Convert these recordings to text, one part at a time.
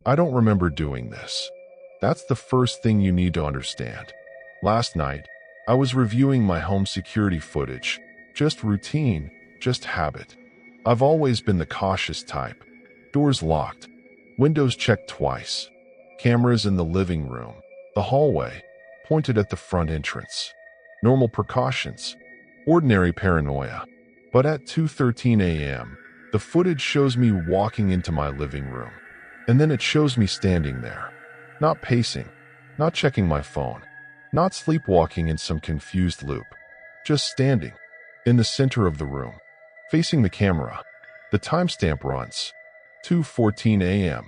I don't remember doing this. That's the first thing you need to understand. Last night, I was reviewing my home security footage. Just routine, just habit. I've always been the cautious type. Doors locked, windows checked twice, cameras in the living room, the hallway, pointed at the front entrance. Normal precautions, ordinary paranoia. But at 2:13 a.m., the footage shows me walking into my living room. And then it shows me standing there. Not pacing, not checking my phone, not sleepwalking in some confused loop. Just standing, in the center of the room, facing the camera. The timestamp runs 2:14 a.m.,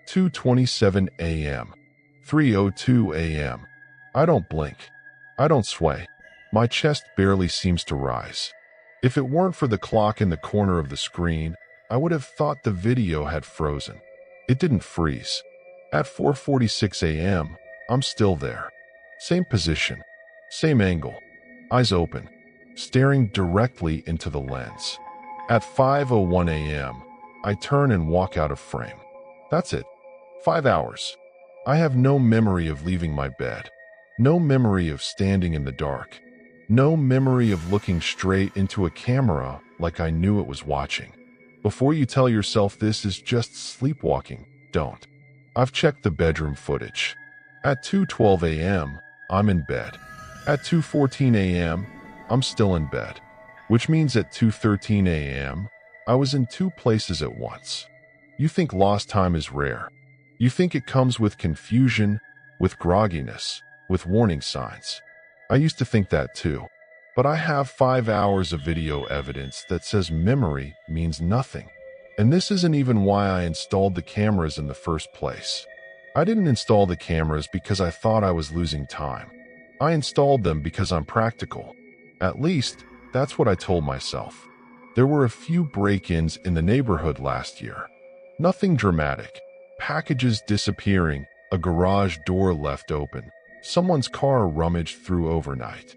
2:27 a.m., 3:02 a.m. I don't blink. I don't sway. My chest barely seems to rise. If it weren't for the clock in the corner of the screen, I would have thought the video had frozen. It didn't freeze. At 4:46 a.m., I'm still there. Same position, same angle, eyes open, staring directly into the lens. At 5:01 a.m., I turn and walk out of frame. That's it. 5 hours. I have no memory of leaving my bed. No memory of standing in the dark. No memory of looking straight into a camera like I knew it was watching. Before you tell yourself this is just sleepwalking, don't. I've checked the bedroom footage. At 2:12 a.m., I'm in bed. At 2:14 a.m., I'm still in bed. Which means at 2:13 a.m., I was in two places at once. You think lost time is rare. You think it comes with confusion, with grogginess, with warning signs. I used to think that too. But I have 5 hours of video evidence that says memory means nothing. And this isn't even why I installed the cameras in the first place. I didn't install the cameras because I thought I was losing time. I installed them because I'm practical. At least, that's what I told myself. There were a few break-ins in the neighborhood last year. Nothing dramatic. Packages disappearing, a garage door left open, someone's car rummaged through overnight.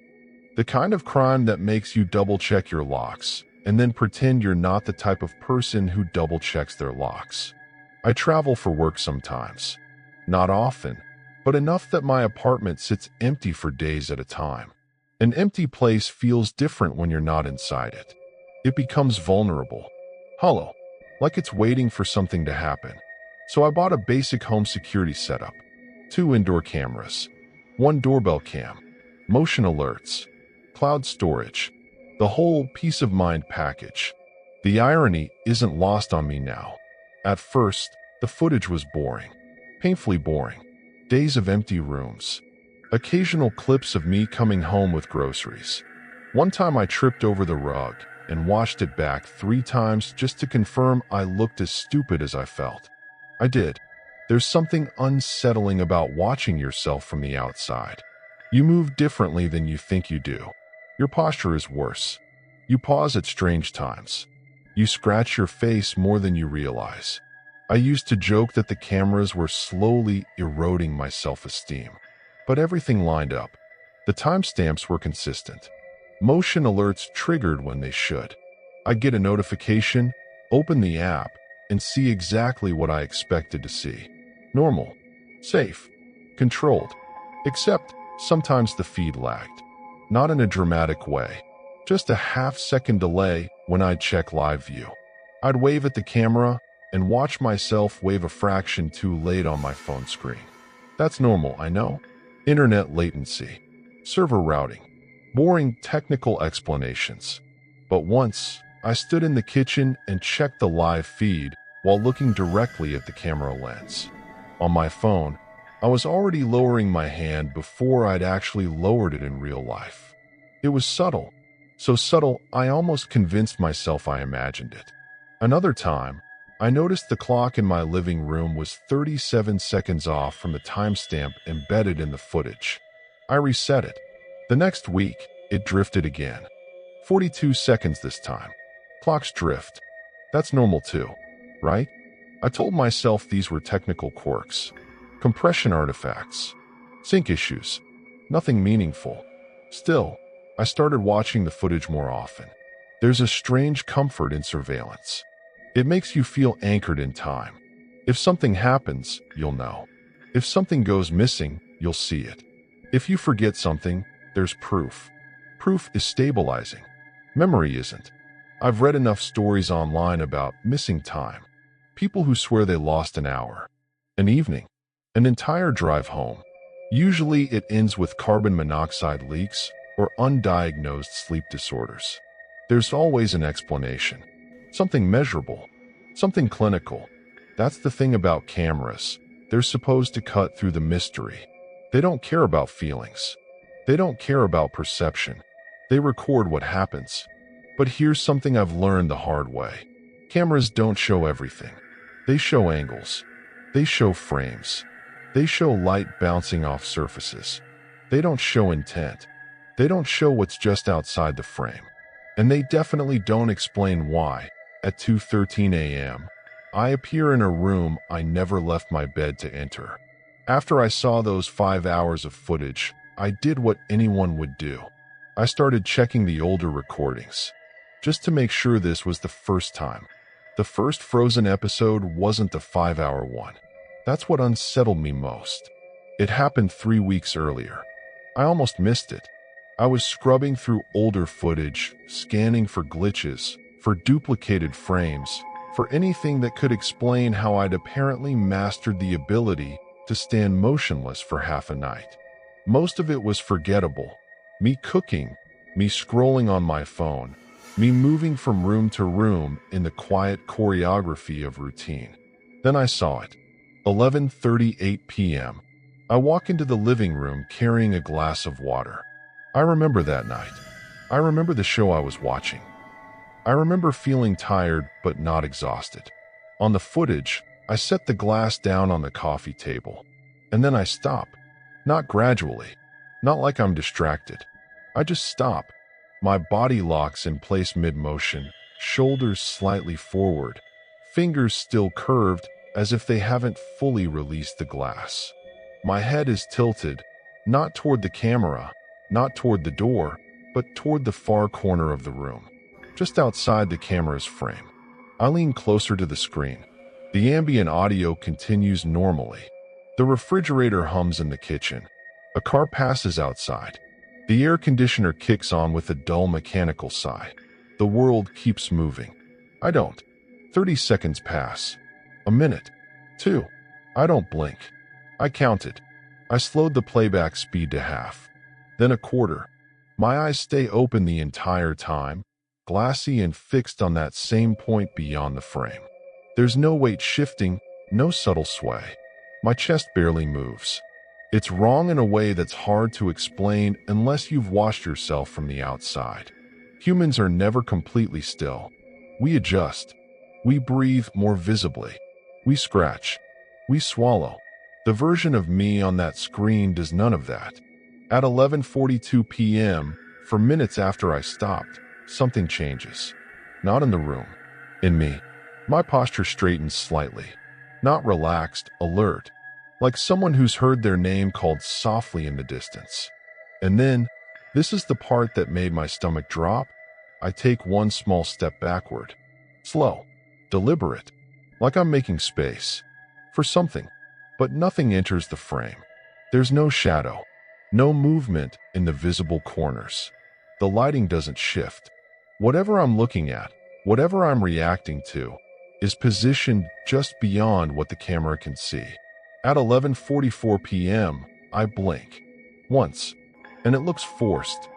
The kind of crime that makes you double-check your locks and then pretend you're not the type of person who double-checks their locks. I travel for work sometimes. Not often, but enough that my apartment sits empty for days at a time. An empty place feels different when you're not inside it. It becomes vulnerable, hollow, like it's waiting for something to happen. So I bought a basic home security setup. 2 indoor cameras, 1 doorbell cam, motion alerts, cloud storage, the whole peace of mind package. The irony isn't lost on me now. At first, the footage was boring, painfully boring. Days of empty rooms. Occasional clips of me coming home with groceries. One time I tripped over the rug and watched it back 3 times just to confirm I looked as stupid as I felt. I did. There's something unsettling about watching yourself from the outside. You move differently than you think you do. Your posture is worse. You pause at strange times. You scratch your face more than you realize. I used to joke that the cameras were slowly eroding my self-esteem. But everything lined up. The timestamps were consistent. Motion alerts triggered when they should. I get a notification, open the app, and see exactly what I expected to see. Normal, safe, controlled. Except sometimes the feed lagged. Not in a dramatic way. Just a half-second delay when I'd check live view. I'd wave at the camera and watch myself wave a fraction too late on my phone screen. That's normal, I know. Internet latency, server routing, boring technical explanations. But once, I stood in the kitchen and checked the live feed while looking directly at the camera lens. On my phone, I was already lowering my hand before I'd actually lowered it in real life. It was subtle, so subtle I almost convinced myself I imagined it. Another time, I noticed the clock in my living room was 37 seconds off from the timestamp embedded in the footage. I reset it. The next week, it drifted again. 42 seconds this time. Clocks drift. That's normal too, right? I told myself these were technical quirks. Compression artifacts. Sync issues. Nothing meaningful. Still, I started watching the footage more often. There's a strange comfort in surveillance. It makes you feel anchored in time. If something happens, you'll know. If something goes missing, you'll see it. If you forget something, there's proof. Proof is stabilizing. Memory isn't. I've read enough stories online about missing time. People who swear they lost an hour, an evening, an entire drive home. Usually it ends with carbon monoxide leaks or undiagnosed sleep disorders. There's always an explanation. Something measurable. Something clinical. That's the thing about cameras. They're supposed to cut through the mystery. They don't care about feelings. They don't care about perception. They record what happens. But here's something I've learned the hard way. Cameras don't show everything. They show angles. They show frames. They show light bouncing off surfaces. They don't show intent. They don't show what's just outside the frame. And they definitely don't explain why, at 2:13 a.m., I appear in a room I never left my bed to enter. After I saw those 5 hours of footage, I did what anyone would do. I started checking the older recordings, just to make sure this was the first time. The first Frozen episode wasn't the 5-hour one. That's what unsettled me most. It happened 3 weeks earlier. I almost missed it. I was scrubbing through older footage, scanning for glitches, for duplicated frames, for anything that could explain how I'd apparently mastered the ability to stand motionless for half a night. Most of it was forgettable. Me cooking, me scrolling on my phone, me moving from room to room in the quiet choreography of routine. Then I saw it. 11:38 p.m. I walk into the living room carrying a glass of water. I remember that night. I remember the show I was watching. I remember feeling tired but not exhausted. On the footage, I set the glass down on the coffee table. And then I stop. Not gradually. Not like I'm distracted. I just stop. My body locks in place mid-motion, shoulders slightly forward, fingers still curved as if they haven't fully released the glass. My head is tilted, not toward the camera, not toward the door, but toward the far corner of the room, just outside the camera's frame. I lean closer to the screen. The ambient audio continues normally. The refrigerator hums in the kitchen. A car passes outside. The air conditioner kicks on with a dull mechanical sigh. The world keeps moving. I don't. 30 seconds pass. A minute. 2. I don't blink. I counted. I slowed the playback speed to half. Then a quarter. My eyes stay open the entire time, glassy and fixed on that same point beyond the frame. There's no weight shifting, no subtle sway. My chest barely moves. It's wrong in a way that's hard to explain unless you've watched yourself from the outside. Humans are never completely still. We adjust. We breathe more visibly. We scratch. We swallow. The version of me on that screen does none of that. At 11:42 p.m., for minutes after I stopped, something changes. Not in the room. In me. My posture straightens slightly. Not relaxed, alert. Like someone who's heard their name called softly in the distance. And then, this is the part that made my stomach drop, I take one small step backward. Slow. Deliberate. Like I'm making space. For something. But nothing enters the frame. There's no shadow. No movement in the visible corners. The lighting doesn't shift. Whatever I'm looking at, whatever I'm reacting to, is positioned just beyond what the camera can see. At 11:44 p.m., I blink. Once. And it looks forced.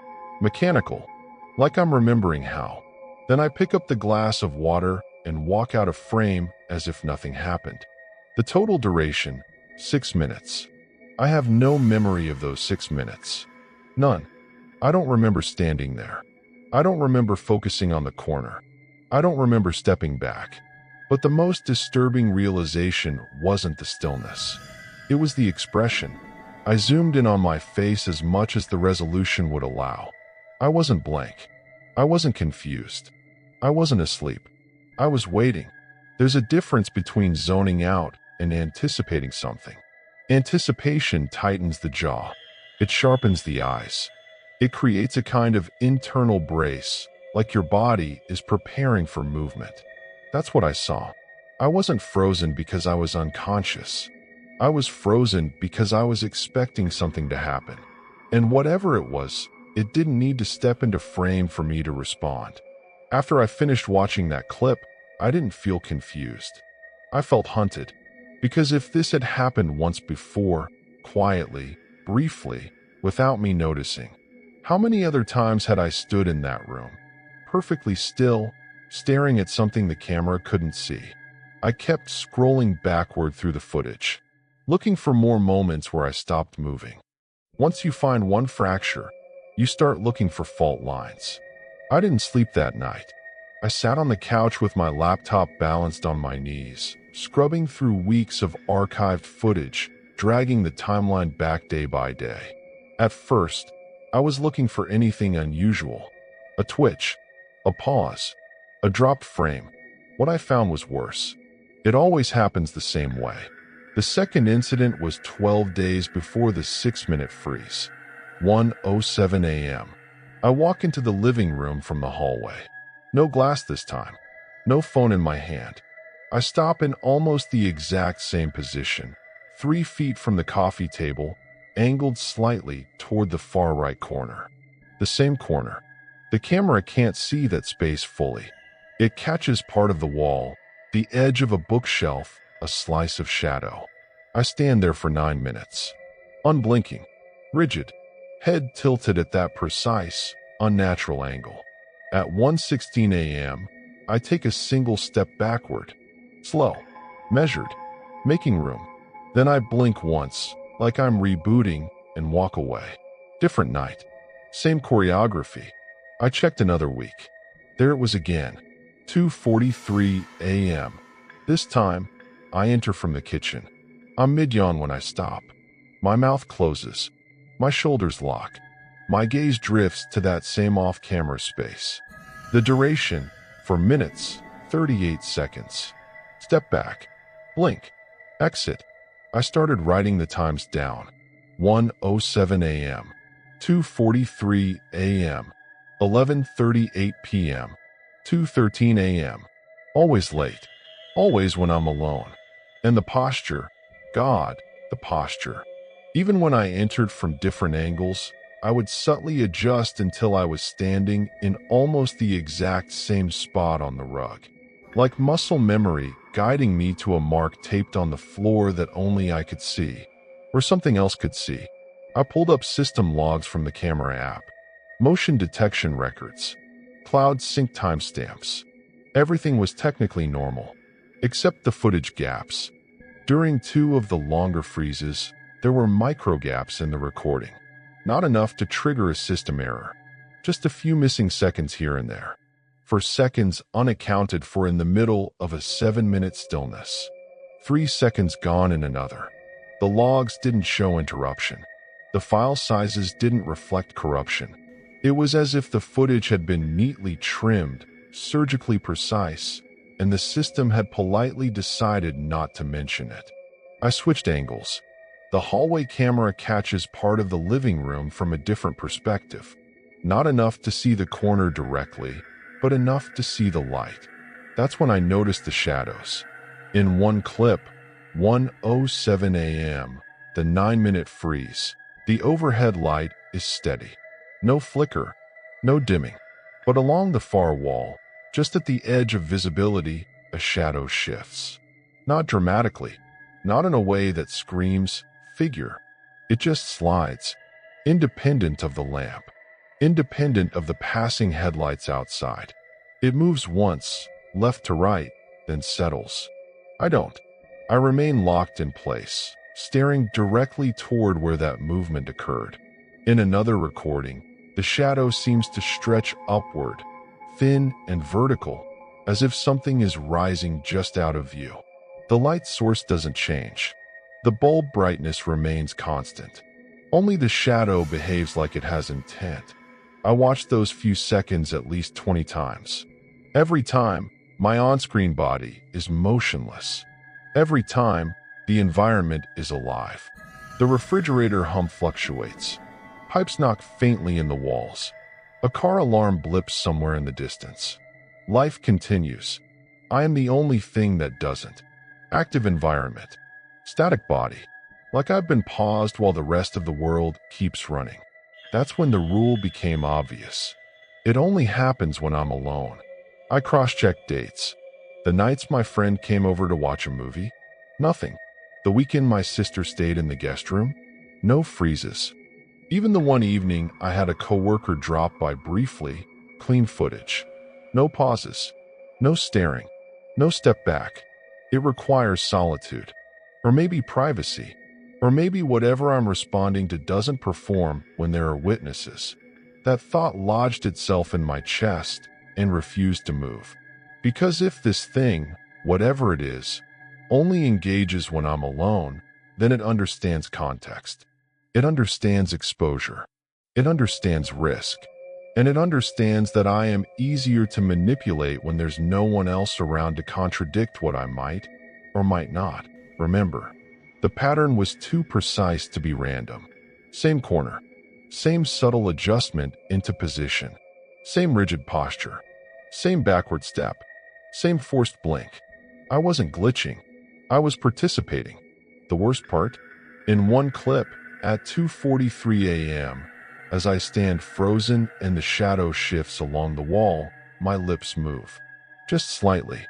Mechanical. Like I'm remembering how. Then I pick up the glass of water and walk out of frame as if nothing happened. The total duration, 6 minutes. I have no memory of those 6 minutes. None. I don't remember standing there. I don't remember focusing on the corner. I don't remember stepping back. But the most disturbing realization wasn't the stillness. It was the expression. I zoomed in on my face as much as the resolution would allow. I wasn't blank. I wasn't confused. I wasn't asleep. I was waiting. There's a difference between zoning out and anticipating something. Anticipation tightens the jaw. It sharpens the eyes. It creates a kind of internal brace, like your body is preparing for movement. That's what I saw. I wasn't frozen because I was unconscious. I was frozen because I was expecting something to happen. And whatever it was, it didn't need to step into frame for me to respond. After I finished watching that clip, I didn't feel confused. I felt hunted. Because if this had happened once before, quietly, briefly, without me noticing, how many other times had I stood in that room, perfectly still, staring at something the camera couldn't see? I kept scrolling backward through the footage, looking for more moments where I stopped moving. Once you find one fracture, you start looking for fault lines. I didn't sleep that night. I sat on the couch with my laptop balanced on my knees, scrubbing through weeks of archived footage, dragging the timeline back day by day. At first, I was looking for anything unusual. A twitch, a pause, a dropped frame. What I found was worse. It always happens the same way. The second incident was 12 days before the 6-minute freeze. 1:07 a.m. I walk into the living room from the hallway. No glass this time. No phone in my hand. I stop in almost the exact same position, 3 feet from the coffee table, angled slightly toward the far right corner. The same corner. The camera can't see that space fully. It catches part of the wall, the edge of a bookshelf, a slice of shadow. I stand there for 9 minutes. Unblinking. Rigid. Head tilted at that precise, unnatural angle. At 1:16 a.m., I take a single step backward. Slow. Measured. Making room. Then I blink once, like I'm rebooting, and walk away. Different night. Same choreography. I checked another week. There it was again. 2:43 a.m. This time, I enter from the kitchen. I'm mid-yawn when I stop. My mouth closes. My shoulders lock. My gaze drifts to that same off-camera space. The duration, for minutes, 38 seconds. Step back. Blink. Exit. I started writing the times down. 1:07 a.m. 2:43 a.m. 11:38 p.m. 2:13 a.m. Always late. Always when I'm alone. And the posture. God, the posture. Even when I entered from different angles, I would subtly adjust until I was standing in almost the exact same spot on the rug. Like muscle memory guiding me to a mark taped on the floor that only I could see. Or something else could see. I pulled up system logs from the camera app. Motion detection records. Cloud sync timestamps. Everything was technically normal. Except the footage gaps. During 2 of the longer freezes, there were micro gaps in the recording. Not enough to trigger a system error. Just a few missing seconds here and there. For seconds unaccounted for in the middle of a 7-minute stillness. 3 seconds gone in another. The logs didn't show interruption. The file sizes didn't reflect corruption. It was as if the footage had been neatly trimmed, surgically precise, and the system had politely decided not to mention it. I switched angles. The hallway camera catches part of the living room from a different perspective. Not enough to see the corner directly, but enough to see the light. That's when I noticed the shadows. In one clip, 1:07 a.m., the 9-minute freeze, the overhead light is steady. No flicker, no dimming. But along the far wall, just at the edge of visibility, a shadow shifts. Not dramatically, not in a way that screams, figure. It just slides, independent of the lamp, independent of the passing headlights outside. It moves once, left to right, then settles. I don't. I remain locked in place, staring directly toward where that movement occurred. In another recording, the shadow seems to stretch upward, thin and vertical, as if something is rising just out of view. The light source doesn't change. The bulb brightness remains constant. Only the shadow behaves like it has intent. I watched those few seconds at least 20 times. Every time, my on-screen body is motionless. Every time, the environment is alive. The refrigerator hum fluctuates. Pipes knock faintly in the walls. A car alarm blips somewhere in the distance. Life continues. I am the only thing that doesn't. Active environment. Static body. Like I've been paused while the rest of the world keeps running. That's when the rule became obvious. It only happens when I'm alone. I cross-checked dates. The nights my friend came over to watch a movie? Nothing. The weekend my sister stayed in the guest room? No freezes. Even the one evening I had a coworker drop by briefly, clean footage. No pauses. No staring. No step back. It requires solitude. Or maybe privacy. Or maybe whatever I'm responding to doesn't perform when there are witnesses. That thought lodged itself in my chest and refused to move. Because if this thing, whatever it is, only engages when I'm alone, then it understands context. It understands exposure. It understands risk. And it understands that I am easier to manipulate when there's no one else around to contradict what I might or might not remember. The pattern was too precise to be random. Same corner. Same subtle adjustment into position. Same rigid posture. Same backward step. Same forced blink. I wasn't glitching. I was participating. The worst part? In one clip, at 2:43 a.m., as I stand frozen and the shadow shifts along the wall, my lips move. Just slightly.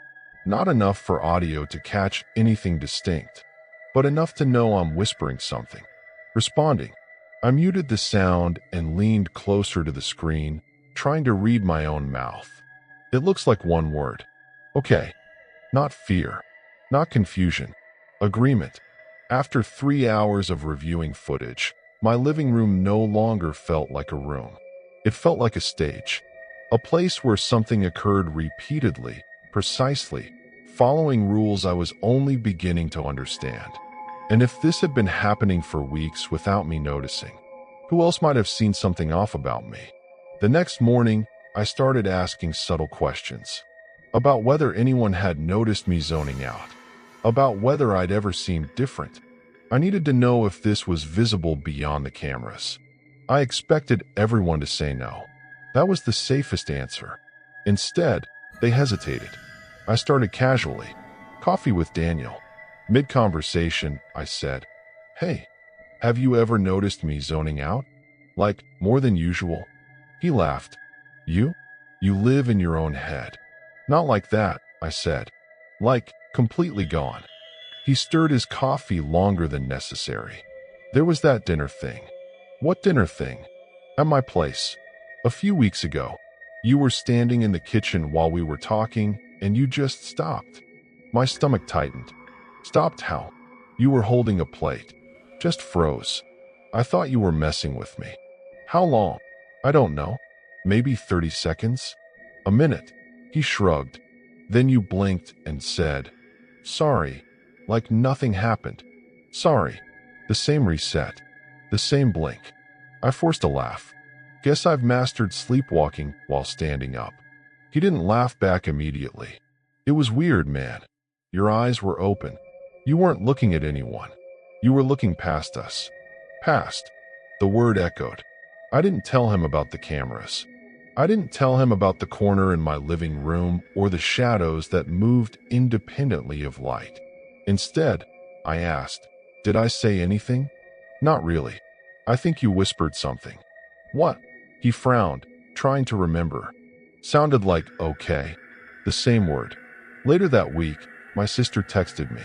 Not enough for audio to catch anything distinct, but enough to know I'm whispering something. Responding. I muted the sound and leaned closer to the screen, trying to read my own mouth. It looks like one word. Okay. Not fear. Not confusion. Agreement. After 3 hours of reviewing footage, my living room no longer felt like a room. It felt like a stage. A place where something occurred repeatedly, precisely, following rules I was only beginning to understand. And if this had been happening for weeks without me noticing, who else might have seen something off about me? The next morning, I started asking subtle questions. About whether anyone had noticed me zoning out. About whether I'd ever seemed different. I needed to know if this was visible beyond the cameras. I expected everyone to say no. That was the safest answer. Instead, they hesitated. I started casually. Coffee with Daniel. Mid-conversation, I said, "Hey, have you ever noticed me zoning out? Like, more than usual?" He laughed. "You? You live in your own head." "Not like that," I said. "Like, completely gone." He stirred his coffee longer than necessary. "There was that dinner thing." "What dinner thing?" "At my place. A few weeks ago. You were standing in the kitchen while we were talking, and you just stopped." My stomach tightened. "Stopped how?" "You were holding a plate. Just froze. I thought you were messing with me." "How long?" "I don't know. Maybe 30 seconds? A minute." He shrugged. "Then you blinked and said, 'Sorry,' like nothing happened." "Sorry." The same reset. The same blink. I forced a laugh. "Guess I've mastered sleepwalking while standing up." He didn't laugh back immediately. "It was weird, man. Your eyes were open. You weren't looking at anyone. You were looking past us." "Past." The word echoed. I didn't tell him about the cameras. I didn't tell him about the corner in my living room or the shadows that moved independently of light. Instead, I asked, "Did I say anything?" "Not really. I think you whispered something." "What?" He frowned, trying to remember. Sounded like "okay." The same word. Later that week, my sister texted me.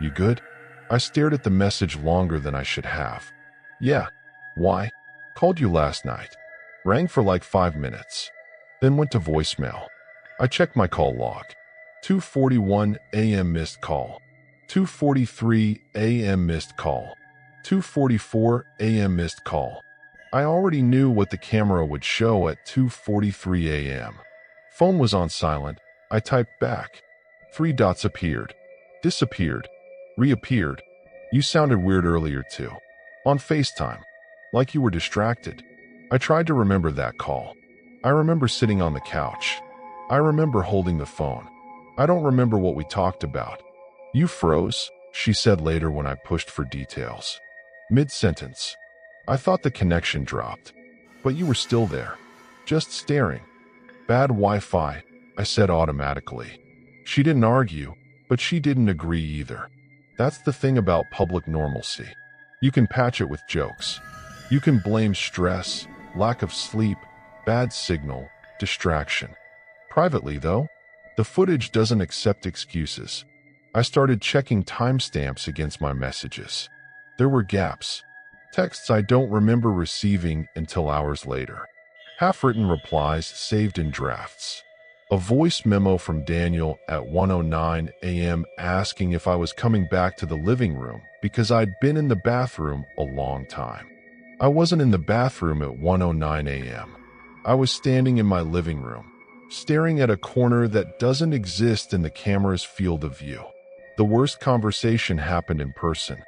"You good?" I stared at the message longer than I should have. "Yeah." "Why?" "Called you last night." Rang for like 5 minutes. Then went to voicemail. I checked my call log. 2:41 a.m. missed call. 2:43 a.m. missed call. 2:44 a.m. missed call. I already knew what the camera would show at 2:43 a.m. Phone was on silent. I typed back. 3 dots appeared. Disappeared. Reappeared. "You sounded weird earlier too. On FaceTime. Like you were distracted." I tried to remember that call. I remember sitting on the couch. I remember holding the phone. I don't remember what we talked about. "You froze," she said later when I pushed for details. Mid-sentence. I thought the connection dropped. "But you were still there. Just staring." "Bad Wi-Fi," I said automatically. She didn't argue, but she didn't agree either. That's the thing about public normalcy. You can patch it with jokes. You can blame stress, lack of sleep, bad signal, distraction. Privately, though, the footage doesn't accept excuses. I started checking timestamps against my messages. There were gaps. Texts I don't remember receiving until hours later. Half-written replies saved in drafts. A voice memo from Daniel at 1:09 a.m. asking if I was coming back to the living room because I'd been in the bathroom a long time. I wasn't in the bathroom at 1:09 a.m. I was standing in my living room, staring at a corner that doesn't exist in the camera's field of view. The worst conversation happened in person.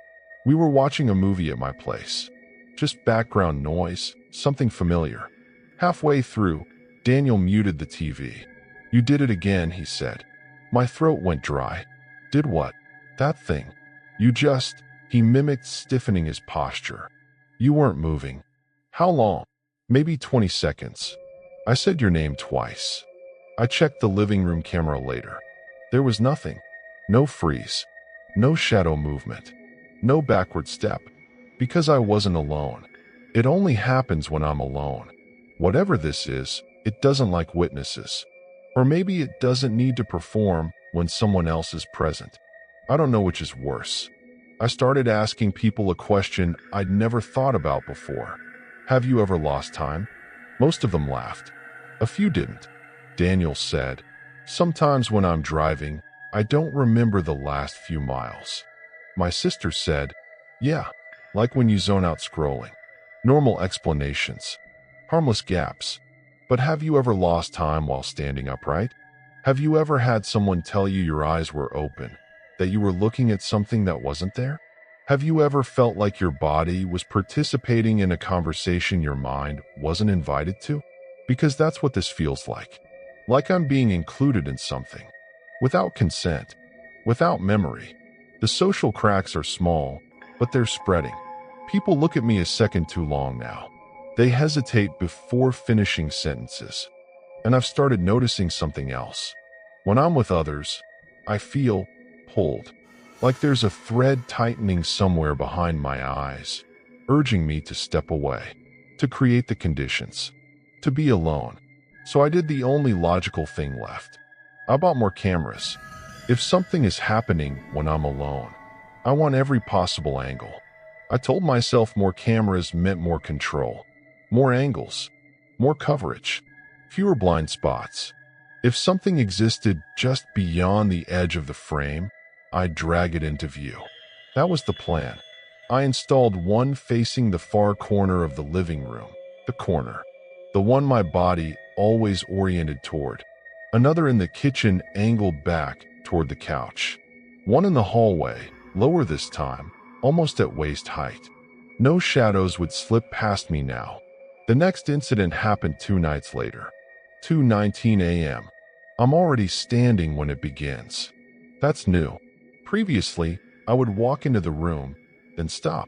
We were watching a movie at my place. Just background noise, something familiar. Halfway through, Daniel muted the TV. "You did it again," he said. My throat went dry. "Did what?" "That thing. You just..." He mimicked stiffening his posture. "You weren't moving." "How long?" "Maybe 20 seconds. I said your name twice." I checked the living room camera later. There was nothing. No freeze. No shadow movement. No backward step. Because I wasn't alone. It only happens when I'm alone. Whatever this is, it doesn't like witnesses. Or maybe it doesn't need to perform when someone else is present. I don't know which is worse. I started asking people a question I'd never thought about before. "Have you ever lost time?" Most of them laughed. A few didn't. Daniel said, "Sometimes when I'm driving, I don't remember the last few miles." My sister said, "Yeah, like when you zone out scrolling." Normal explanations. Harmless gaps. But have you ever lost time while standing upright? Have you ever had someone tell you your eyes were open, that you were looking at something that wasn't there? Have you ever felt like your body was participating in a conversation your mind wasn't invited to? Because that's what this feels like. Like I'm being included in something. Without consent. Without memory. The social cracks are small, but they're spreading. People look at me a second too long now. They hesitate before finishing sentences. And I've started noticing something else. When I'm with others, I feel pulled. Like there's a thread tightening somewhere behind my eyes, urging me to step away, to create the conditions, to be alone. So I did the only logical thing left. I bought more cameras. If something is happening when I'm alone, I want every possible angle. I told myself more cameras meant more control, more angles, more coverage, fewer blind spots. If something existed just beyond the edge of the frame, I'd drag it into view. That was the plan. I installed one facing the far corner of the living room, the corner, the one my body always oriented toward. Another in the kitchen angled back toward the couch. One in the hallway, lower this time, almost at waist height. No shadows would slip past me now. The next incident happened 2 nights later. 2:19 a.m. I'm already standing when it begins. That's new. Previously, I would walk into the room, then stop.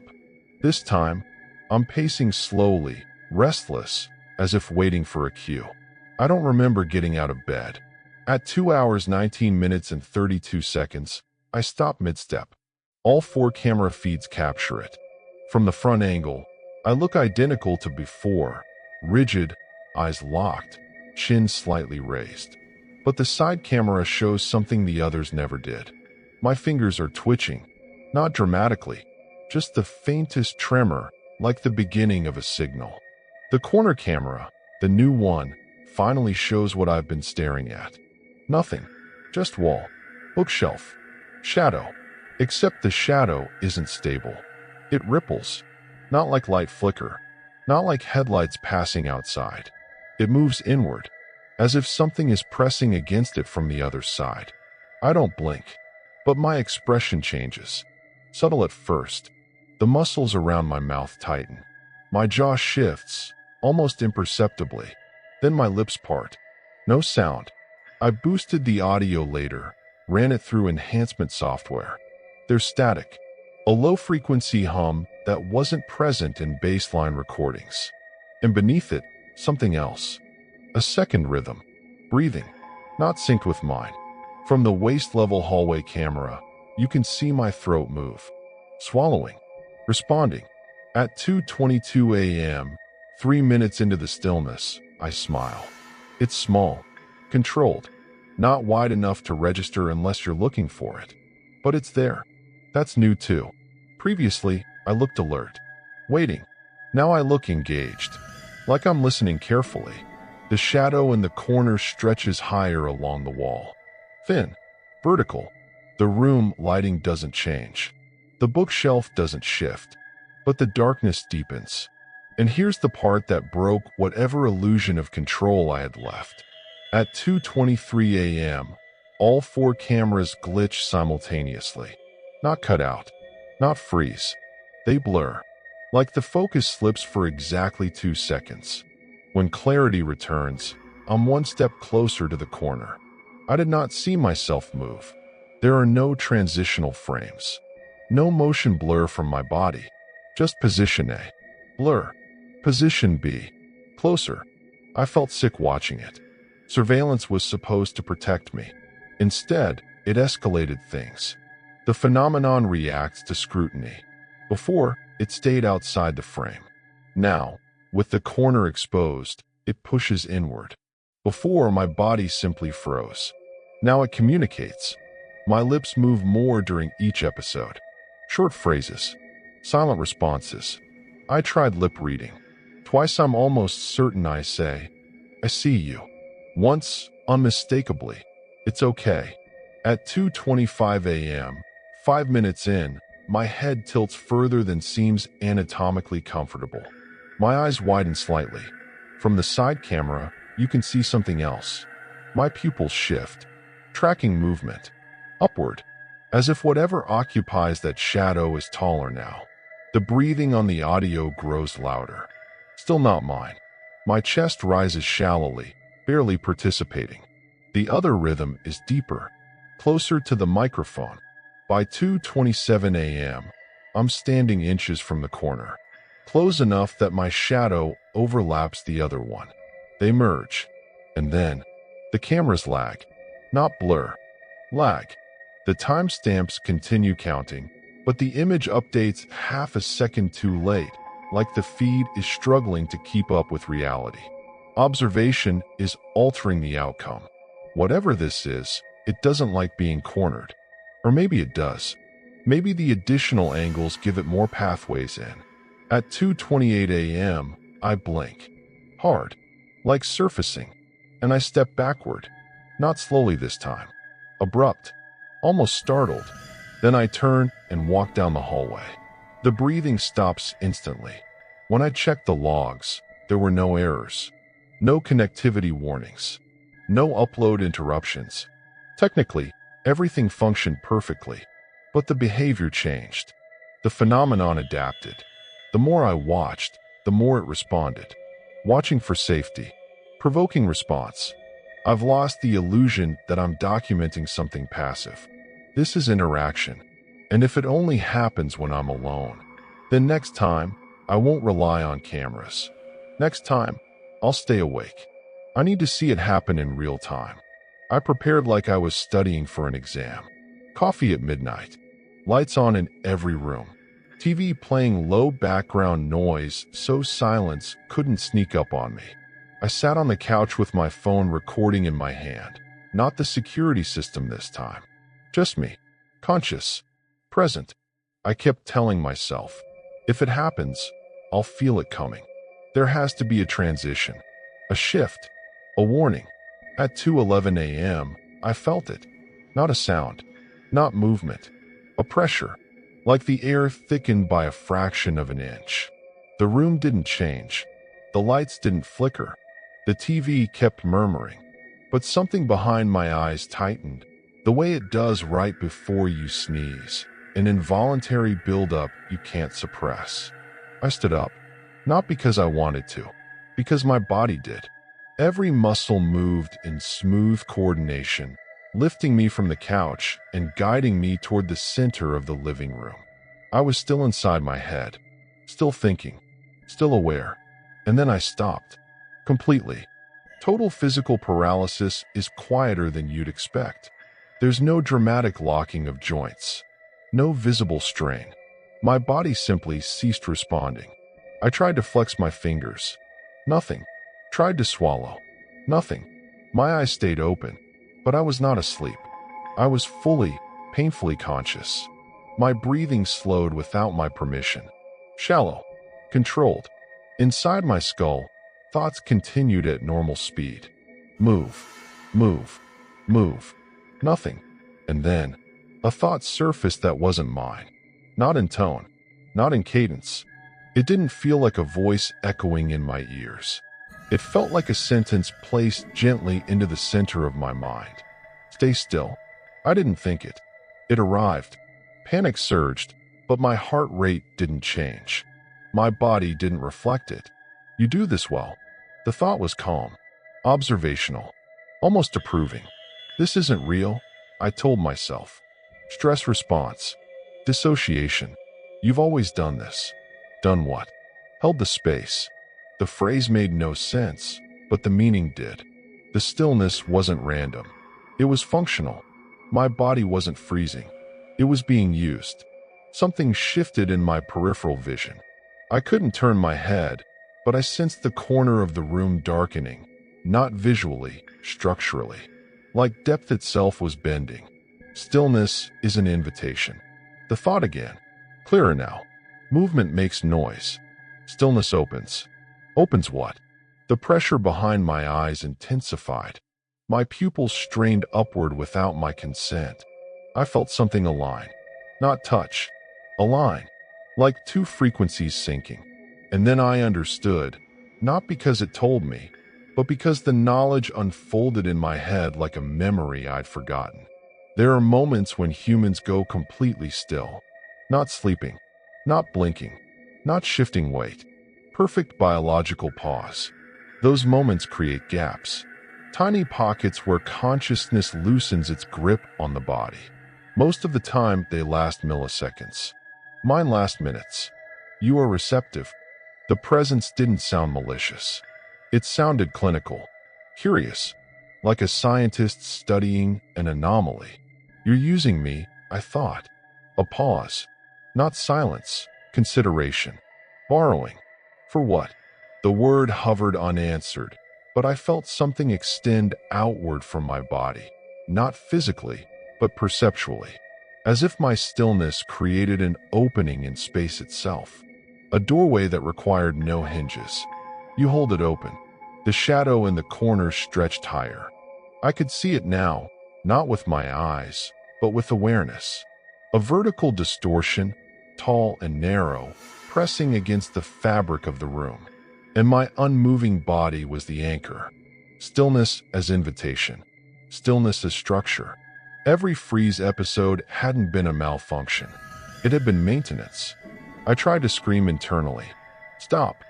This time, I'm pacing slowly, restless, as if waiting for a cue. I don't remember getting out of bed. At 2 hours 19 minutes and 32 seconds, I stop mid-step. All 4 camera feeds capture it. From the front angle, I look identical to before, rigid, eyes locked, chin slightly raised. But the side camera shows something the others never did. My fingers are twitching, not dramatically, just the faintest tremor, like the beginning of a signal. The corner camera, the new one, finally shows what I've been staring at. Nothing, just wall, bookshelf, shadow. Except the shadow isn't stable. It ripples. Not like light flicker. Not like headlights passing outside. It moves inward, as if something is pressing against it from the other side. I don't blink, but my expression changes. Subtle at first. The muscles around my mouth tighten. My jaw shifts, almost imperceptibly. Then my lips part. No sound. I boosted the audio later, ran it through enhancement software. There's static. A low-frequency hum that wasn't present in baseline recordings. And beneath it, something else. A second rhythm. Breathing. Not synced with mine. From the waist-level hallway camera, you can see my throat move. Swallowing. Responding. At 2:22 a.m., 3 minutes into the stillness, I smile. It's small, controlled, not wide enough to register unless you're looking for it. But it's there. That's new too. Previously, I looked alert, waiting. Now I look engaged, like I'm listening carefully. The shadow in the corner stretches higher along the wall. Thin, vertical. The room lighting doesn't change. The bookshelf doesn't shift, but the darkness deepens. And here's the part that broke whatever illusion of control I had left. At 2:23 a.m., all 4 cameras glitch simultaneously. Not cut out, not freeze. They blur, like the focus slips for exactly 2 seconds. When clarity returns, I'm 1 step closer to the corner. I did not see myself move. There are no transitional frames. No motion blur from my body. Just position A. Blur. Position B. Closer. I felt sick watching it. Surveillance was supposed to protect me. Instead, it escalated things. The phenomenon reacts to scrutiny. Before, it stayed outside the frame. Now, with the corner exposed, it pushes inward. Before, my body simply froze. Now it communicates. My lips move more during each episode. Short phrases. Silent responses. I tried lip reading. Twice I'm almost certain I say, "I see you." Once, unmistakably, "It's okay." At 2:25 a.m., 5 minutes in, my head tilts further than seems anatomically comfortable. My eyes widen slightly. From the side camera, you can see something else. My pupils shift, tracking movement. Upward, as if whatever occupies that shadow is taller now. The breathing on the audio grows louder. Still not mine. My chest rises shallowly, barely participating. The other rhythm is deeper, closer to the microphone. By 2:27 a.m., I'm standing inches from the corner, close enough that my shadow overlaps the other one. They merge, and then the cameras lag, not blur, lag. The timestamps continue counting, but the image updates half a second too late, like the feed is struggling to keep up with reality. Observation is altering the outcome. Whatever this is, it doesn't like being cornered. Or maybe it does. Maybe the additional angles give it more pathways in. At 2:28 a.m., I blink. Hard, like surfacing, and I step backward. Not slowly this time. Abrupt. Almost startled. Then I turn and walk down the hallway. The breathing stops instantly. When I checked the logs, there were no errors. No connectivity warnings. No upload interruptions. Technically, everything functioned perfectly, but the behavior changed. The phenomenon adapted. The more I watched, the more it responded. Watching for safety. Provoking response. I've lost the illusion that I'm documenting something passive. This is interaction, and if it only happens when I'm alone, then next time, I won't rely on cameras. Next time, I'll stay awake. I need to see it happen in real time. I prepared like I was studying for an exam. Coffee at midnight. Lights on in every room. TV playing low background noise so silence couldn't sneak up on me. I sat on the couch with my phone recording in my hand. Not the security system this time. Just me. Conscious. Present. I kept telling myself, if it happens, I'll feel it coming. There has to be a transition. A shift. A warning. At 2:11 a.m., I felt it. Not a sound. Not movement. A pressure. Like the air thickened by a fraction of an inch. The room didn't change. The lights didn't flicker. The TV kept murmuring. But something behind my eyes tightened. The way it does right before you sneeze. An involuntary buildup you can't suppress. I stood up. Not because I wanted to. Because my body did. Every muscle moved in smooth coordination, lifting me from the couch and guiding me toward the center of the living room. I was still inside my head. Still thinking. Still aware. And then I stopped. Completely. Total physical paralysis is quieter than you'd expect. There's no dramatic locking of joints, no visible strain. My body simply ceased responding. I tried to flex my fingers. Nothing. Tried to swallow. Nothing. My eyes stayed open, but I was not asleep. I was fully, painfully conscious. My breathing slowed without my permission. Shallow. Controlled. Inside my skull, thoughts continued at normal speed. Move. Move. Move. Nothing. And then, a thought surfaced that wasn't mine. Not in tone. Not in cadence. It didn't feel like a voice echoing in my ears. It felt like a sentence placed gently into the center of my mind. Stay still. I didn't think it. It arrived. Panic surged, but my heart rate didn't change. My body didn't reflect it. You do this well. The thought was calm, observational, almost approving. This isn't real, I told myself. Stress response. Dissociation. You've always done this. Done what? Held the space. The phrase made no sense, but the meaning did. The stillness wasn't random. It was functional. My body wasn't freezing. It was being used. Something shifted in my peripheral vision. I couldn't turn my head, but I sensed the corner of the room darkening, not visually, structurally. Like depth itself was bending. Stillness is an invitation. The thought again. Clearer now. Movement makes noise. Stillness opens. Opens what? The pressure behind my eyes intensified. My pupils strained upward without my consent. I felt something align. Not touch. Align. Like two frequencies syncing. And then I understood, not because it told me, but because the knowledge unfolded in my head like a memory I'd forgotten. There are moments when humans go completely still. Not sleeping. Not blinking. Not shifting weight. Perfect biological pause. Those moments create gaps. Tiny pockets where consciousness loosens its grip on the body. Most of the time, they last milliseconds. Mine last minutes. You are receptive. The presence didn't sound malicious. It sounded clinical. Curious. Like a scientist studying an anomaly. You're using me, I thought. A pause. Not silence. Consideration. Borrowing. For what? The word hovered unanswered, but I felt something extend outward from my body. Not physically, but perceptually. As if my stillness created an opening in space itself. A doorway that required no hinges. You hold it open. The shadow in the corner stretched higher. I could see it now, not with my eyes, but with awareness. A vertical distortion, tall and narrow, pressing against the fabric of the room. And my unmoving body was the anchor. Stillness as invitation. Stillness as structure. Every freeze episode hadn't been a malfunction. It had been maintenance. I tried to scream internally. Stop.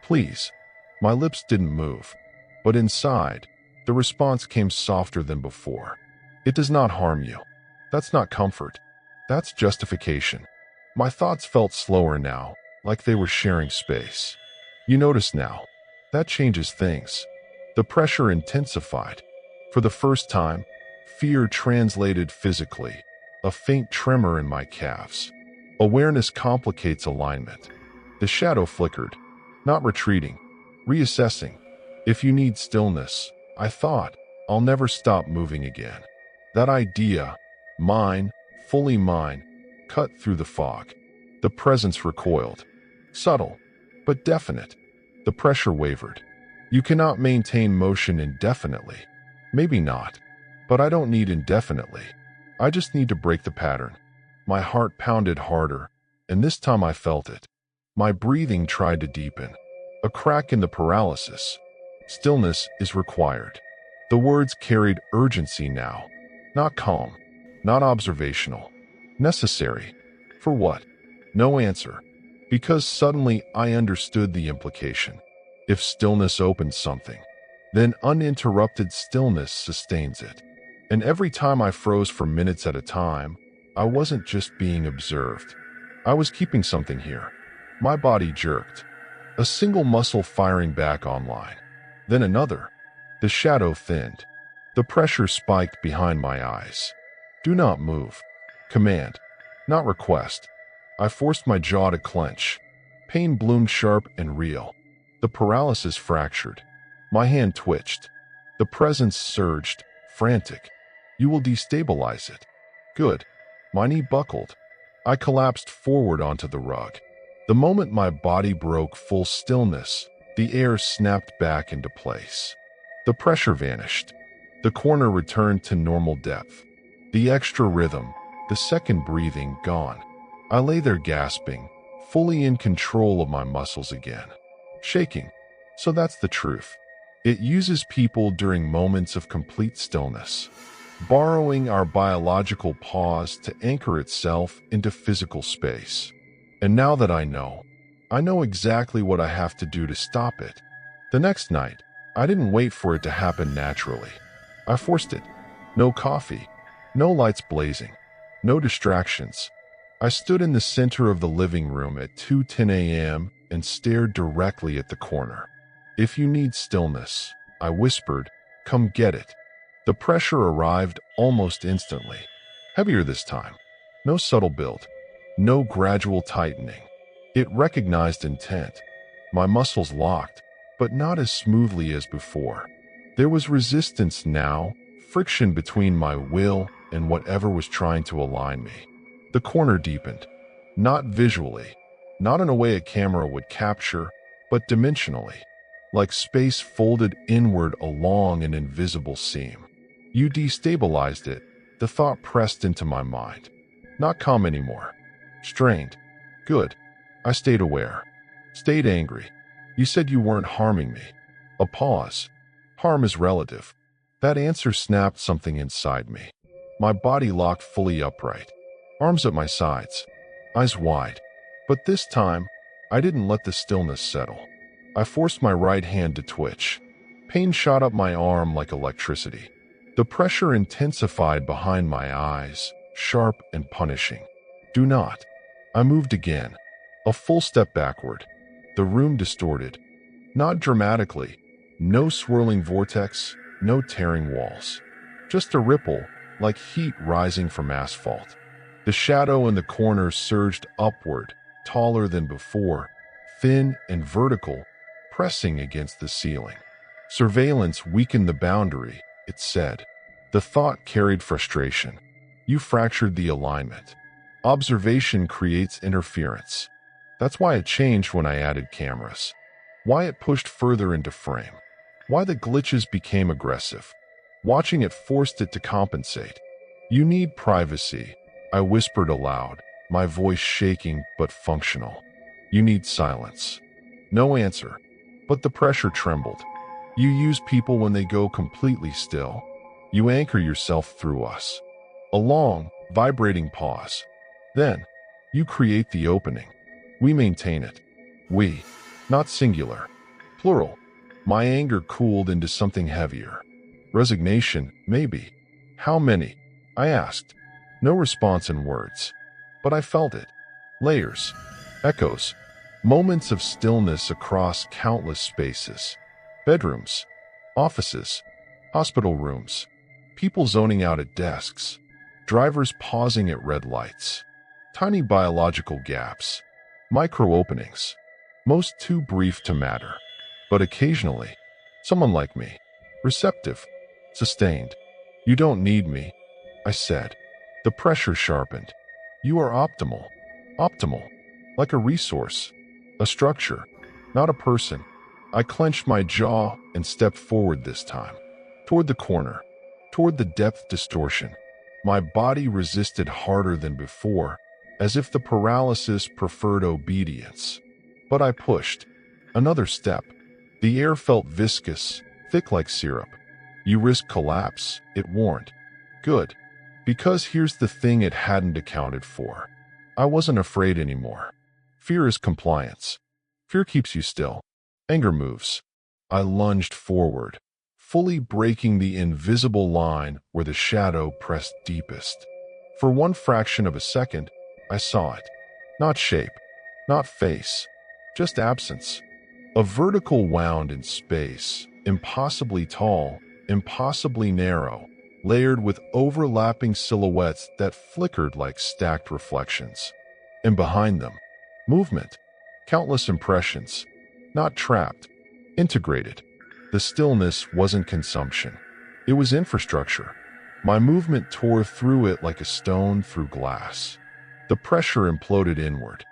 Please. My lips didn't move. But inside, the response came softer than before. It does not harm you. That's not comfort. That's justification. My thoughts felt slower now, like they were sharing space. You notice now. That changes things. The pressure intensified. For the first time, fear translated physically, a faint tremor in my calves. Awareness complicates alignment. The shadow flickered, not retreating, reassessing. If you need stillness, I thought, I'll never stop moving again. That idea, mine, fully mine, cut through the fog. The presence recoiled. Subtle, but definite. The pressure wavered. You cannot maintain motion indefinitely. Maybe not. But I don't need indefinitely. I just need to break the pattern. My heart pounded harder, and this time I felt it. My breathing tried to deepen. A crack in the paralysis. Stillness is required. The words carried urgency now. Not calm. Not observational. Necessary. For what? No answer. Because suddenly I understood the implication. If stillness opens something, then uninterrupted stillness sustains it. And every time I froze for minutes at a time, I wasn't just being observed. I was keeping something here. My body jerked. A single muscle firing back online. Then another. The shadow thinned. The pressure spiked behind my eyes. Do not move. Command, not request. I forced my jaw to clench. Pain bloomed sharp and real. The paralysis fractured. My hand twitched. The presence surged, frantic. You will destabilize it. Good. My knee buckled. I collapsed forward onto the rug. The moment my body broke full stillness, the air snapped back into place. The pressure vanished. The corner returned to normal depth. The extra rhythm, the second breathing gone. I lay there gasping, fully in control of my muscles again. Shaking. So that's the truth. It uses people during moments of complete stillness, borrowing our biological pause to anchor itself into physical space. And now that I know exactly what I have to do to stop it. The next night, I didn't wait for it to happen naturally. I forced it. No coffee, no lights blazing, no distractions. I stood in the center of the living room at 2:10 a.m. and stared directly at the corner. If you need stillness, I whispered, come get it. The pressure arrived almost instantly. Heavier this time. No subtle build. No gradual tightening. It recognized intent. My muscles locked, but not as smoothly as before. There was resistance now, friction between my will and whatever was trying to align me. The corner deepened. Not visually, not in a way a camera would capture, but dimensionally, like space folded inward along an invisible seam. You destabilized it, the thought pressed into my mind. Not calm anymore. Strained. Good. I stayed aware. Stayed angry. You said you weren't harming me. A pause. Harm is relative. That answer snapped something inside me. My body locked fully upright. Arms at my sides. Eyes wide. But this time, I didn't let the stillness settle. I forced my right hand to twitch. Pain shot up my arm like electricity. The pressure intensified behind my eyes, sharp and punishing. Do not. I moved again. A full step backward. The room distorted. Not dramatically. No swirling vortex, no tearing walls. Just a ripple, like heat rising from asphalt. The shadow in the corner surged upward, taller than before, thin and vertical, pressing against the ceiling. Surveillance weakened the boundary, it said. The thought carried frustration. You fractured the alignment. Observation creates interference. That's why it changed when I added cameras. Why it pushed further into frame. Why the glitches became aggressive. Watching it forced it to compensate. You need privacy, I whispered aloud, my voice shaking but functional. You need silence. No answer, but the pressure trembled. You use people when they go completely still. You anchor yourself through us. A long, vibrating pause. Then, you create the opening. We maintain it. We, not singular. Plural. My anger cooled into something heavier. Resignation, maybe. How many? I asked. No response in words. But I felt it. Layers. Echoes. Moments of stillness across countless spaces. Bedrooms. Offices. Hospital rooms. People zoning out at desks. Drivers pausing at red lights. Tiny biological gaps. Micro openings. Most too brief to matter. But occasionally, someone like me. Receptive. Sustained. You don't need me, I said. The pressure sharpened. You are optimal. Optimal. Like a resource. A structure. Not a person. I clenched my jaw and stepped forward this time. Toward the corner. Toward the depth distortion. My body resisted harder than before, as if the paralysis preferred obedience. But I pushed. Another step. The air felt viscous, thick like syrup. You risk collapse, it warned. Good. Because here's the thing it hadn't accounted for. I wasn't afraid anymore. Fear is compliance. Fear keeps you still. Anger moves. I lunged forward, fully breaking the invisible line where the shadow pressed deepest. For one fraction of a second, I saw it. Not shape, not face, just absence. A vertical wound in space, impossibly tall, impossibly narrow, layered with overlapping silhouettes that flickered like stacked reflections. And behind them, movement, countless impressions, not trapped, integrated. The stillness wasn't consumption. It was infrastructure. My movement tore through it like a stone through glass. The pressure imploded inward.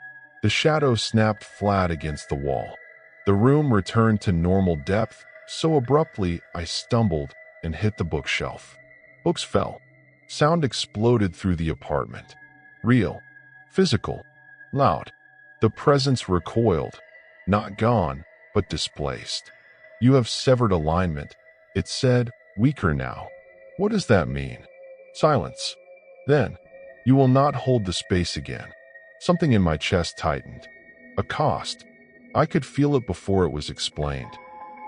The shadow snapped flat against the wall. The room returned to normal depth so abruptly I stumbled and hit the bookshelf. Books fell. Sound exploded through the apartment. Real, physical, loud. The presence recoiled, not gone, but displaced. You have severed alignment, it said, weaker now. What does that mean? Silence. Then, you will not hold the space again. Something in my chest tightened. A cost. I could feel it before it was explained.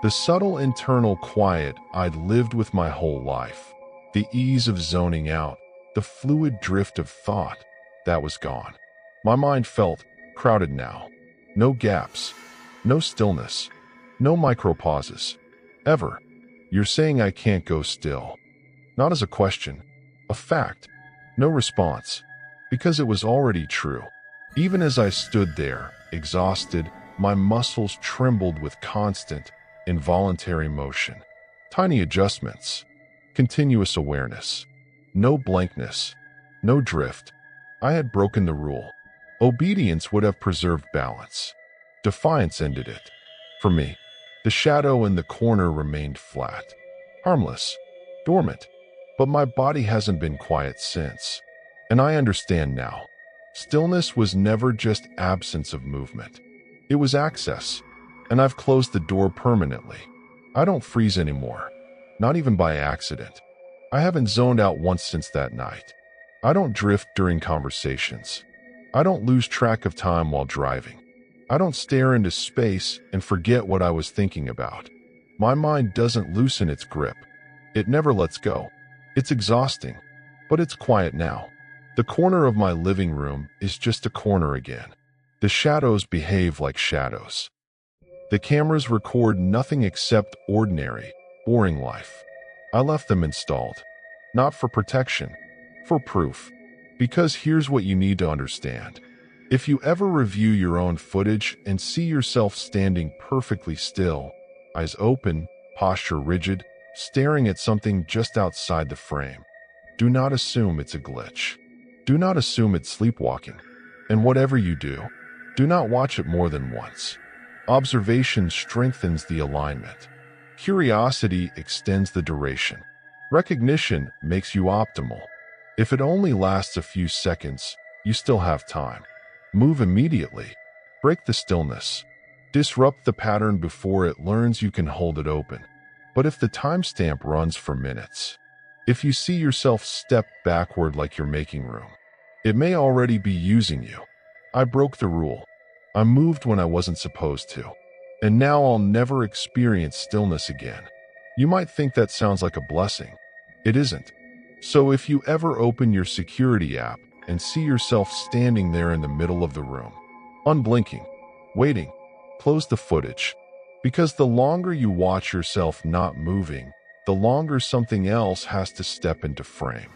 The subtle internal quiet I'd lived with my whole life. The ease of zoning out. The fluid drift of thought. That was gone. My mind felt crowded now. No gaps. No stillness. No micro-pauses. Ever. You're saying I can't go still. Not as a question. A fact. No response. Because it was already true. Even as I stood there, exhausted, my muscles trembled with constant, involuntary motion. Tiny adjustments. Continuous awareness. No blankness. No drift. I had broken the rule. Obedience would have preserved balance. Defiance ended it. For me, the shadow in the corner remained flat. Harmless. Dormant. But my body hasn't been quiet since. And I understand now. Stillness was never just absence of movement. It was access. And I've closed the door permanently. I don't freeze anymore. Not even by accident. I haven't zoned out once since that night. I don't drift during conversations. I don't lose track of time while driving. I don't stare into space and forget what I was thinking about. My mind doesn't loosen its grip. It never lets go. It's exhausting, but it's quiet now. The corner of my living room is just a corner again. The shadows behave like shadows. The cameras record nothing except ordinary, boring life. I left them installed. Not for protection, for proof. Because here's what you need to understand. If you ever review your own footage and see yourself standing perfectly still, eyes open, posture rigid, staring at something just outside the frame, do not assume it's a glitch. Do not assume it's sleepwalking. And whatever you do not watch it more than once. Observation strengthens the alignment. Curiosity extends the duration. Recognition makes you optimal. If it only lasts a few seconds, you still have time. Move immediately. Break the stillness. Disrupt the pattern before it learns you can hold it open. But if the timestamp runs for minutes, if you see yourself step backward like you're making room, it may already be using you. I broke the rule. I moved when I wasn't supposed to. And now I'll never experience stillness again. You might think that sounds like a blessing. It isn't. So if you ever open your security app and see yourself standing there in the middle of the room, unblinking, waiting, close the footage. Because the longer you watch yourself not moving, the longer something else has to step into frame.